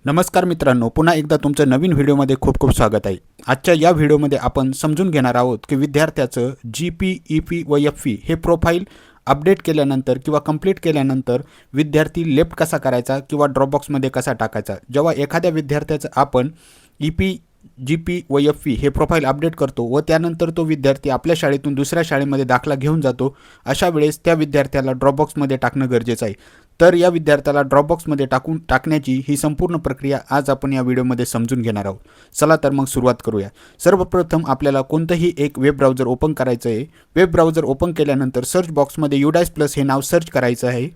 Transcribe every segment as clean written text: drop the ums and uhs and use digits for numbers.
नमस्कार मित्रांनो, पुन्हा एकदा तुमचं नवीन व्हिडिओमध्ये खूप खूप स्वागत आहे। आजच्या या व्हिडिओमध्ये आपण समजून घेणार आहोत की विद्यार्थ्याचं GP, EP व FE हे प्रोफाईल अपडेट केल्यानंतर किंवा कंप्लीट केल्यानंतर विद्यार्थी लेफ्ट कसा करायचा किंवा ड्रॉपबॉक्समध्ये कसा टाकायचा। जेव्हा एखाद्या विद्यार्थ्याचं आपण EP, GP व FE हे प्रोफाईल अपडेट करतो व त्यानंतर तो विद्यार्थी आपल्या शाळेतून दुसऱ्या शाळेमध्ये दाखला घेऊन जातो, अशा वेळेस त्या विद्यार्थ्याला ड्रॉपबॉक्समध्ये टाकणं गरजेचं आहे। तर या विद्यार्थ्याला ड्रॉपबॉक्समध्ये टाकण्याची ही संपूर्ण प्रक्रिया आज आपण या व्हिडिओमध्ये समजून घेणार आहोत। चला तर मग सुरुवात करूया। सर्वप्रथम आपल्याला कोणतंही एक वेब ब्राउझर ओपन करायचं आहे। वेब ब्राउझर ओपन केल्यानंतर सर्च बॉक्समध्ये UDICE+ हे नाव सर्च करायचं आहे।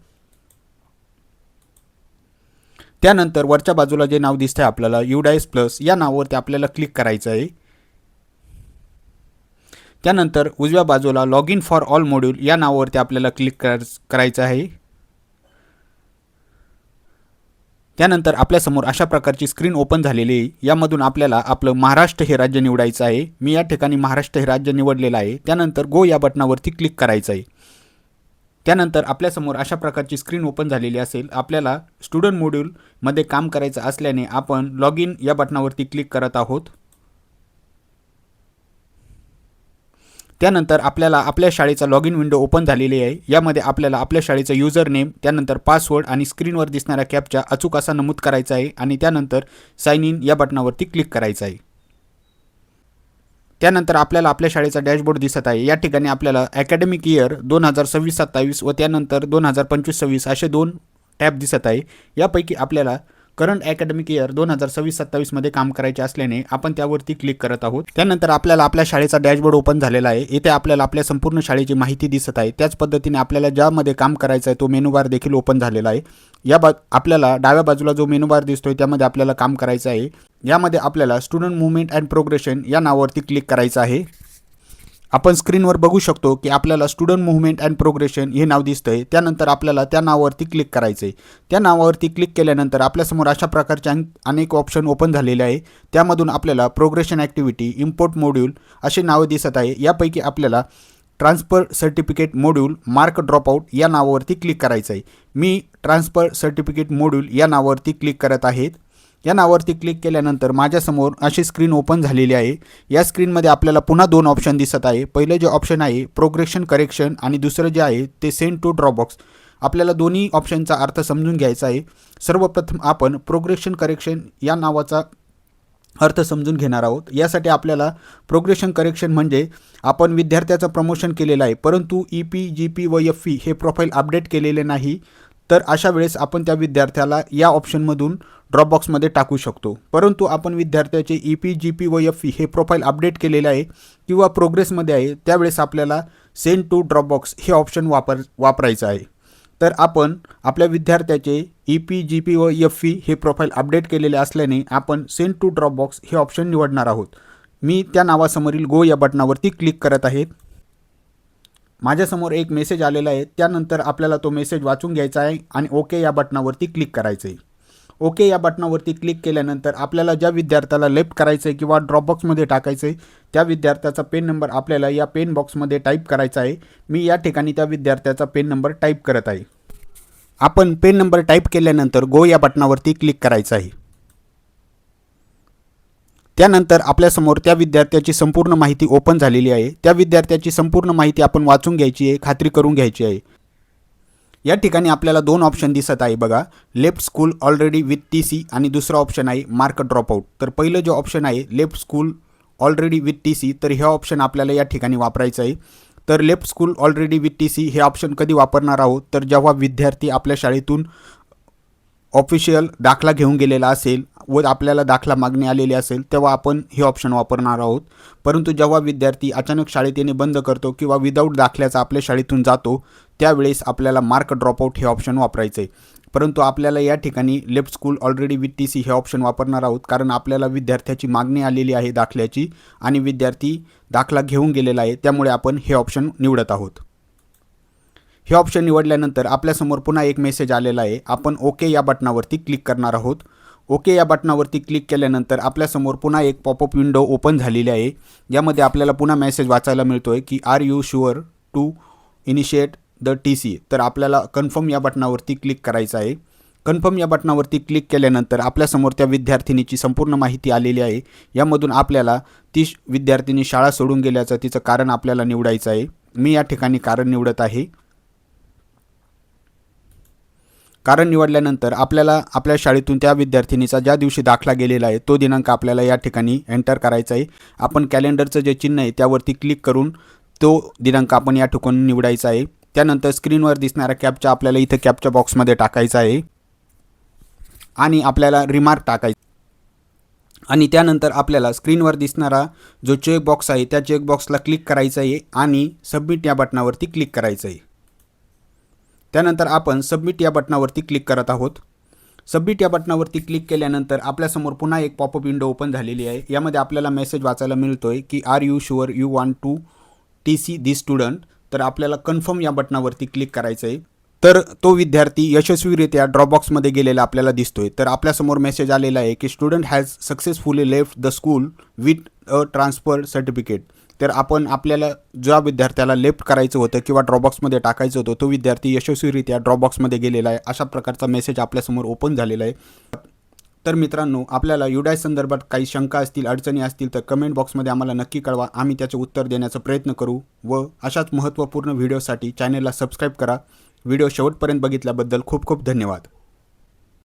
त्यानंतर वरच्या बाजूला जे नाव दिसतंय आपल्याला UDICE+ या नावावरती आपल्याला क्लिक करायचं आहे। त्यानंतर उजव्या बाजूला log in for all module या नावावरती आपल्याला क्लिक करायचं आहे। त्यानंतर आपल्यासमोर अशा प्रकारची स्क्रीन ओपन झालेली आहे। यामधून आपल्याला आपलं महाराष्ट्र हे राज्य निवडायचं आहे। मी या ठिकाणी महाराष्ट्र हे राज्य निवडलेलं आहे। त्यानंतर गो या बटनावरती क्लिक करायचं आहे। त्यानंतर आपल्यासमोर अशा प्रकारची स्क्रीन ओपन झालेली असेल। आपल्याला स्टुडंट मॉड्यूलमध्ये काम करायचं असल्याने आपण लॉग इन या बटनावरती क्लिक करत आहोत। त्यानंतर आपल्याला आपल्या शाळेचा लॉग इन विंडो ओपन झालेली आहे। यामध्ये आपल्याला आपल्या शाळेचं युजर नेम, त्यानंतर पासवर्ड आणि स्क्रीनवर दिसणाऱ्या कॅप्चा अचूक असा नमूद करायचा आहे आणि त्यानंतर साइन इन या बटनावरती क्लिक करायचं आहे। त्यानंतर आपल्याला आपल्या शाळेचा डॅशबोर्ड दिसत आहे। या ठिकाणी आपल्याला अकॅडमिक इयर 2026-27 व त्यानंतर 2025-26 असे दोन टॅब दिसत आहे। यापैकी आपल्याला करंट अकॅडमिक इयर 2026-27 मध्ये काम करायचे असल्याने आपण त्यावरती क्लिक करत आहोत। त्यानंतर आपल्याला आपल्या शाळेचा डॅशबोर्ड ओपन झालेला आहे। इथे आपल्याला आपल्या संपूर्ण शाळेची माहिती दिसत आहे। त्याच पद्धतीने आपल्याला ज्यामध्ये काम करायचं आहे तो मेनू बार देखील ओपन झालेला आहे। आपल्याला डाव्या बाजूला जो मेनू बार दिसतोय त्यामध्ये आपल्याला काम करायचं आहे। यामध्ये आपल्याला स्टुडंट मूवमेंट अँड प्रोग्रेशन या नावावरती क्लिक करायचं आहे। आपण स्क्रीनवर बघू शकतो की आपल्याला स्टुडंट मूवमेंट अँड प्रोग्रेशन हे नाव दिसतंय। त्यानंतर आपल्याला त्या नावावरती क्लिक करायचं आहे। त्या नावावरती क्लिक केल्यानंतर आपल्यासमोर अशा प्रकारचे अनेक ऑप्शन ओपन झालेले आहे। त्यामधून आपल्याला प्रोग्रेशन ॲक्टिव्हिटी, इम्पोर्ट मॉड्यूल असे नावं दिसत आहे। यापैकी आपल्याला transfer certificate module mark dropout या नावावरती क्लिक करायचं आहे। मी ट्रान्सफर सर्टिफिकेट मॉड्यूल या नावावरती क्लिक करत आहे। या नावावरती क्लिक केल्यानंतर माझ्यासमोर अशी स्क्रीन ओपन झालेली आहे। या स्क्रीनमध्ये आपल्याला पुन्हा दोन ऑप्शन दिसत आहे। पहिले जे ऑप्शन आहे प्रोग्रेशन करेक्शन आणि दुसरं जे आहे ते सेंड टू ड्रॉपबॉक्स। आपल्याला दोन्ही ऑप्शनचा अर्थ समजून घ्यायचा आहे। सर्वप्रथम आपण प्रोग्रेशन करेक्शन या नावाचा अर्थ समजून घेणार आहोत। यासाठी आपल्याला प्रोग्रेशन करेक्शन म्हणजे आपण विद्यार्थ्याचं प्रमोशन केलेलं आहे परंतु EP, GP व FE हे प्रोफाईल अपडेट केलेले नाही, तर अशा वेळेस आपण त्या विद्यार्थ्याला या ऑप्शनमधून ड्रॉपबॉक्समध्ये टाकू शकतो। परंतु आपण विद्यार्थ्याचे EP, GP व FE हे प्रोफाईल अपडेट केलेले आहे किंवा प्रोग्रेसमध्ये आहे, त्यावेळेस आपल्याला सेंड टू ड्रॉपबॉक्स हे ऑप्शन वापरायचं आहे। तर आपण आपल्या विद्यार्थ्याचे EP, GP व FE हे प्रोफाईल अपडेट केलेले असल्याने आपण सेंड टू ड्रॉपबॉक्स हे ऑप्शन निवडणार आहोत। मी त्या नावासमोरील गो या बटनावरती क्लिक करत आहे। माझ्यासमोर एक मेसेज आलेला आहे। त्यानंतर आपल्याला तो मेसेज वाचून घ्यायचा आहे आणि ओके या बटनावरती क्लिक करायचं आहे। ओके या बटनावरती क्लिक केल्यानंतर आपल्याला ज्या विद्यार्थ्याला लेफ्ट करायचं आहे किंवा ड्रॉपबॉक्समध्ये टाकायचं आहे त्या विद्यार्थ्याचा पेन नंबर आपल्याला या पेन बॉक्समध्ये टाईप करायचा आहे। मी या ठिकाणी त्या विद्यार्थ्याचा पेन नंबर टाईप करत आहे। आपण पेन नंबर टाईप केल्यानंतर गो या बटनावरती क्लिक करायचं आहे। त्यानंतर आपल्यासमोर त्या विद्यार्थ्याची संपूर्ण माहिती ओपन झालेली आहे। त्या विद्यार्थ्याची संपूर्ण माहिती आपण वाचून घ्यायची आहे, खात्री करून घ्यायची आहे। या ठिकाणी आपल्याला दोन ऑप्शन दिसत आहे बघा, left school already with TC आणि दुसरा ऑप्शन आहे मार्क ड्रॉपआउट। तर पहिलं जे ऑप्शन आहे left school already with TC, तर हे ऑप्शन आपल्याला या ठिकाणी वापरायचं आहे। तर left school already with TC हे ऑप्शन कधी वापरणार आहोत, तर जेव्हा विद्यार्थी आपल्या शाळेतून ऑफिशियल दाखला घेऊन गेलेला असेल व आपल्याला दाखला मागणी आलेली असेल तेव्हा आपण हे ऑप्शन वापरणार आहोत। परंतु जेव्हा विद्यार्थी अचानक शाळेत येणे बंद करतो किंवा विदाऊट दाखल्याचा आपल्या शाळेतून जातो त्यावेळेस आपल्याला मार्क ड्रॉपआउट हे ऑप्शन वापरायचं आहे। परंतु आपल्याला या ठिकाणी left school already with TC हे ऑप्शन वापरणार आहोत, कारण आपल्याला विद्यार्थ्याची मागणी आलेली आहे दाखल्याची आणि विद्यार्थी दाखला घेऊन गेलेला आहे, त्यामुळे आपण हे ऑप्शन निवडत आहोत। हे ऑप्शन निवडल्यानंतर आपल्यासमोर पुन्हा एक मेसेज आलेला आहे। आपण ओके या बटनावरती क्लिक करणार आहोत। ओके या बटनावरती क्लिक केल्यानंतर आपल्यासमोर पुन्हा एक पॉपअप विंडो ओपन झालेली आहे। यामध्ये आपल्याला पुन्हा मेसेज वाचायला मिळतोय की are you sure to initiate the TC। तर आपल्याला कन्फर्म या बटनावरती क्लिक करायचं आहे। कन्फर्म या बटनावरती क्लिक केल्यानंतर आपल्यासमोर त्या विद्यार्थिनीची संपूर्ण माहिती आलेली आहे. यामधून आपल्याला ती विद्यार्थिनी शाळा सोडून गेल्याचं तिचं कारण आपल्याला निवडायचं आहे. मी या ठिकाणी कारण निवडत आहे. कारण निवडल्यानंतर आपल्याला आपल्या शाळेतून त्या विद्यार्थिनीचा ज्या दिवशी दाखला गेलेला आहे तो दिनांक आपल्याला या ठिकाणी एंटर करायचा आहे. आपण कॅलेंडरचं जे चिन्ह आहे त्यावरती क्लिक करून तो दिनांक आपण या ठिकाणी निवडायचा आहे. त्यानंतर स्क्रीनवर दिसणारा कॅप्चा आपल्याला इथे कॅप्चा बॉक्समध्ये टाकायचा आहे आणि आपल्याला रिमार्क टाकायचा आणि त्यानंतर आपल्याला स्क्रीनवर दिसणारा जो चेक बॉक्स आहे त्या चेक बॉक्सला क्लिक करायचं आहे आणि सबमिट या बटनावरती क्लिक करायचं आहे. त्यानंतर आपण सबमिट या बटनावरती क्लिक करत आहोत. सबमिट या बटनावरती क्लिक केल्यानंतर आपल्यासमोर पुन्हा एक पॉपअप विंडो ओपन झालेली आहे. यामध्ये आपल्याला मेसेज वाचायला मिळतोय की are you sure you want to TC this student. तर आपल्याला कन्फर्म या बटनावरती क्लिक करायचं आहे. तर तो विद्यार्थी यशस्वीरित्या ड्रॉपबॉक्समध्ये गेलेला आपल्याला दिसतोय. तर आपल्यासमोर मेसेज आलेला आहे की student has successfully left the school with a transfer certificate. तर आपण आपल्याला ज्या विद्यार्थ्याला लेफ्ट करायचं होतं किंवा ड्रॉपबॉक्समध्ये टाकायचं होतं तो विद्यार्थी यशस्वीरित्या ड्रॉपबॉक्समध्ये गेलेला आहे अशा प्रकारचा मेसेज आपल्यासमोर ओपन झालेला आहे. तर मित्रांनो, आपल्याला UDAS संदर्भात काही शंका असतील, अडचणी असतील तर कमेंट बॉक्समध्ये आम्हाला नक्की कळवा. आम्ही त्याचे उत्तर देण्याचा प्रयत्न करू व अशाच महत्त्वपूर्ण व्हिडिओसाठी चॅनलला सबस्क्राईब करा. व्हिडिओ शेवटपर्यंत बघितल्याबद्दल खूप खूप धन्यवाद.